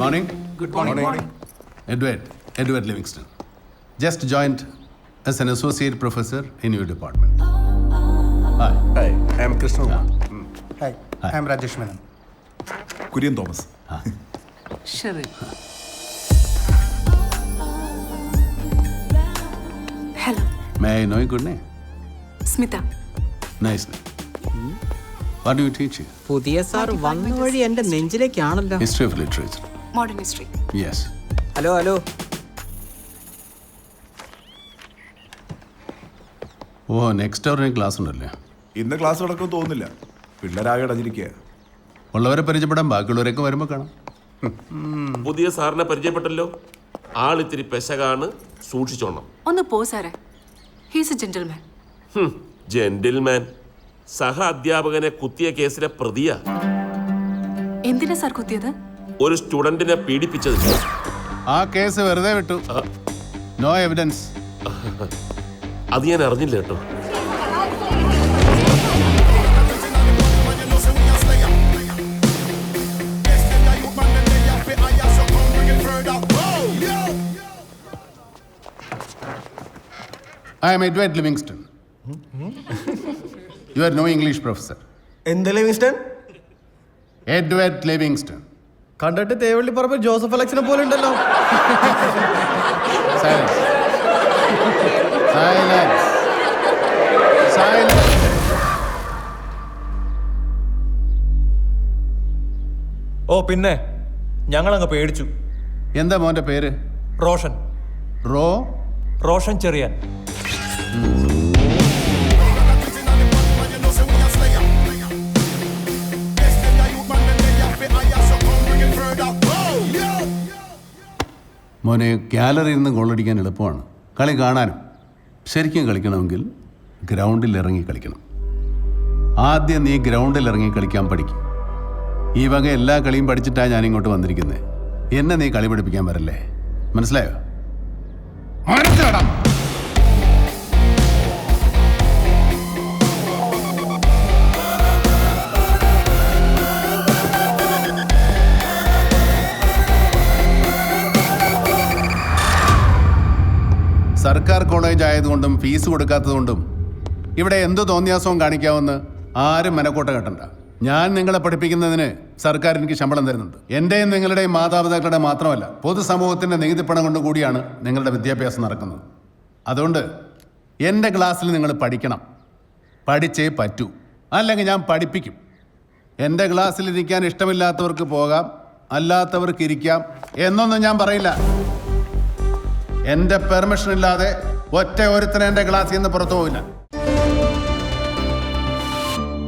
Morning. Good morning. Edward Livingston. Just joined as an associate professor in your department. Hi. Hi, I am Krishna. Hi, Hi. I am Rajesh Menon. Kurian Thomas. Sharif. Hello, May I know your good name? Smita. Nice name. What do you teach here? പുതിയ sir വന്ന വഴി എന്റെ നെഞ്ചിലേക്കാണല്ലോ. History of literature. Modern history. Yes. Hello ഓ next അവറിന് class ഉണ്ടല്ലേ? ഇന്ന് class നടക്കും തോന്നുന്നില്ല. പിള്ളേരാകെ അടഞ്ഞിരിക്കുക. ഉള്ളവരെ പരിചയപ്പെടാൻ ബാക്കിയുള്ളവരൊക്കെ വരുമ്പോൾ കാണാം. പുതിയ സാറിനെ പരിചയപ്പെട്ടല്ലോ. ആളിത്തിരി പെശകാണ്, സൂക്ഷിച്ചോണം. ഒന്ന് പോ സാറേ. He's A gentleman. ജെന്റിൽമാൻ. സഹ അധ്യാപകനെ കുത്തിയ കേസിലെ പ്രതിയാ. എന്തിനാ സാർ കുത്തിയത്? ഒരു സ്റ്റുഡന്റിനെ പീഡിപ്പിച്ചത്. ആ കേസ് വെറുതെ വിട്ടു. No evidence. അത് ഞാൻ അറിഞ്ഞില്ല കേട്ടോ. I am Edward Livingston. You are no English professor. എന്ത് ലിവിങ്സ്റ്റൺ? Edward Livingston. കണ്ടിട്ട് തേവള്ളി പറമ്പ് ജോസഫ് അലക്സിനെ പോലെ ഉണ്ടല്ലോ. Silence. Silence. Silence. ഓ പിന്നെ ഞങ്ങളങ്ങ് പേടിച്ചു. എന്താ മോന്റെ പേര്? റോഷൻ റോഷൻ ചെറിയാൻ. മോനെ ഗാലറിയിൽ നിന്ന് ഗോളടിക്കാൻ എളുപ്പമാണ്, കളി കാണാനും. ശരിക്കും കളിക്കണമെങ്കിൽ ഗ്രൗണ്ടിൽ ഇറങ്ങി കളിക്കണം. ആദ്യം നീ ഗ്രൗണ്ടിൽ ഇറങ്ങി കളിക്കാൻ പഠിക്കും. ഈ വക എല്ലാ കളിയും പഠിച്ചിട്ടാണ് ഞാനിങ്ങോട്ട് വന്നിരിക്കുന്നത്. എന്നെ നീ കളി പഠിപ്പിക്കാൻ വരല്ലേ, മനസ്സിലായോ? മനസ്സിലാടാ. സർക്കാർ കോളേജ് ആയതുകൊണ്ടും ഫീസ് കൊടുക്കാത്തതുകൊണ്ടും ഇവിടെ എന്ത് തോന്നിയാസവും കാണിക്കാമെന്ന് ആരും മനക്കോട്ട കെട്ടണ്ട. ഞാൻ നിങ്ങളെ പഠിപ്പിക്കുന്നതിന് സർക്കാർ എനിക്ക് ശമ്പളം തരുന്നുണ്ട്. എൻ്റെയും നിങ്ങളുടെയും മാതാപിതാക്കളുടെ മാത്രമല്ല, പൊതുസമൂഹത്തിൻ്റെ നികുതിപ്പണം കൊണ്ട് കൂടിയാണ് നിങ്ങളുടെ വിദ്യാഭ്യാസം നടക്കുന്നത്. അതുകൊണ്ട് എൻ്റെ ക്ലാസ്സിൽ നിങ്ങൾ പഠിക്കണം, പഠിച്ചേ പറ്റൂ, അല്ലെങ്കിൽ ഞാൻ പഠിപ്പിക്കും. എൻ്റെ ക്ലാസ്സിൽ ഇരിക്കാൻ ഇഷ്ടമില്ലാത്തവർക്ക് പോകാം, അല്ലാത്തവർക്ക് ഇരിക്കാം എന്നൊന്നും ഞാൻ പറയില്ല. എൻ്റെ പെർമിഷൻ ഇല്ലാതെ ഒറ്റ ഒരുത്തനെ എൻ്റെ ക്ലാസ്സിൽ നിന്ന് പുറത്തു പോവില്ല.